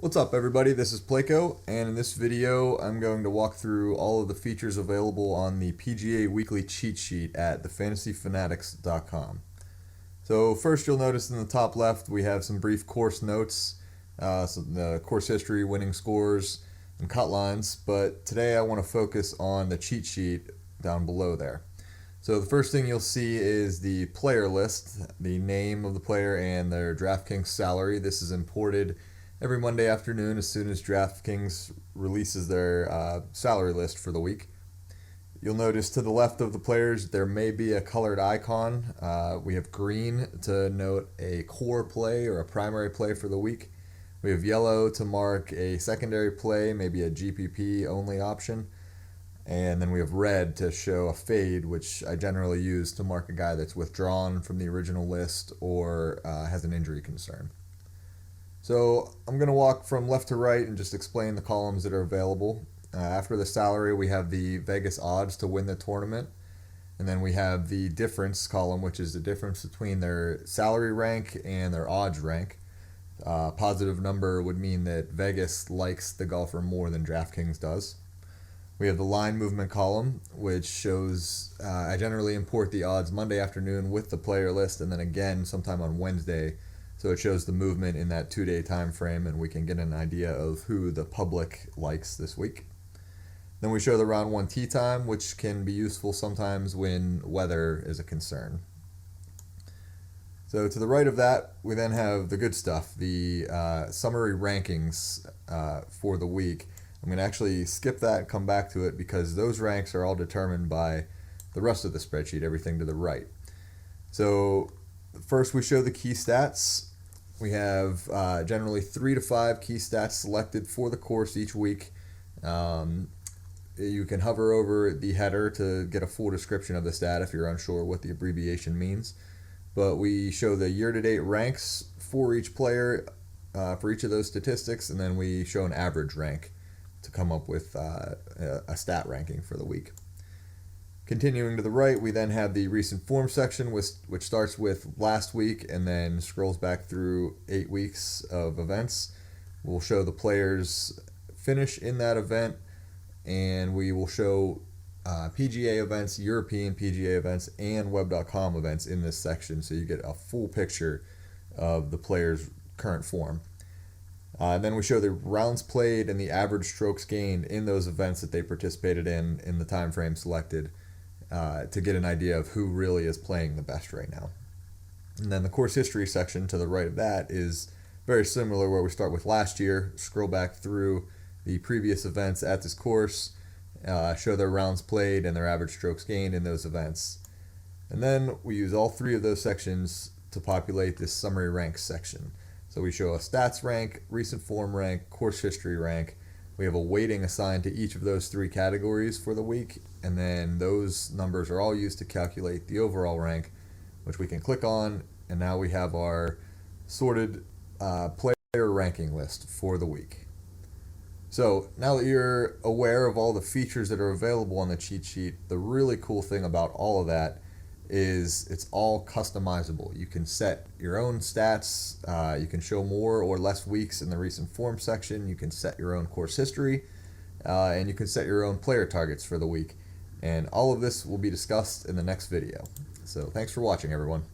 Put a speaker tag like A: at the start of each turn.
A: What's up everybody, this is Placo, and in this video I'm going to walk through all of the features available on the PGA Weekly Cheatsheet at thefantasyfanatics.com. So first you'll notice in the top left we have some brief course notes, some the course history, winning scores, and cut lines, but today I want to focus on the cheat sheet down below there. So the first thing you'll see is the player list, the name of the player and their DraftKings salary. This is imported every Monday afternoon as soon as DraftKings releases their salary list for the week. You'll notice to the left of the players there may be a colored icon. We have green to note a core play or a primary play for the week. We have yellow to mark a secondary play, maybe a GPP only option. And then we have red to show a fade, which I generally use to mark a guy that's withdrawn from the original list or has an injury concern. So I'm going to walk from left to right and just explain the columns that are available. After the salary, we have the Vegas odds to win the tournament. And then we have the difference column, which is the difference between their salary rank and their odds rank. Positive number would mean that Vegas likes the golfer more than DraftKings does. We have the line movement column, which shows I generally import the odds Monday afternoon with the player list and then again sometime on Wednesday. So it shows the movement in that 2-day time frame and we can get an idea of who the public likes this week. Then we show the round 1 tee time, which can be useful sometimes when weather is a concern. So to the right of that, we then have the good stuff, the summary rankings for the week. I'm going to actually skip that and come back to it because those ranks are all determined by the rest of the spreadsheet, everything to the right. So first we show the key stats. We have generally 3 to 5 key stats selected for the course each week. You can hover over the header to get a full description of the stat if you're unsure what the abbreviation means. But we show the year-to-date ranks for each player for each of those statistics, and then we show an average rank to come up with a stat ranking for the week. Continuing to the right, we then have the recent form section, which starts with last week and then scrolls back through 8 weeks of events. We'll show the players finish in that event, and we will show PGA events, European PGA events, and web.com events in this section so you get a full picture of the player's current form. Then we show the rounds played and the average strokes gained in those events that they participated in the time frame selected to get an idea of who really is playing the best right now. And then the course history section to the right of that is very similar, where we start with last year, scroll back through the previous events at this course, show their rounds played and their average strokes gained in those events. And then we use all 3 of those sections to populate this summary ranks section. So we show a stats rank, recent form rank, course history rank. We have a weighting assigned to each of those 3 categories for the week, and then those numbers are all used to calculate the overall rank, which we can click on, and now we have our sorted player ranking list for the week. So now that you're aware of all the features that are available on the cheat sheet, the really cool thing about all of that is it's all customizable. You can set your own stats, you can show more or less weeks in the recent form section, you can set your own course history, and you can set your own player targets for the week. And all of this will be discussed in the next video. So thanks for watching, everyone.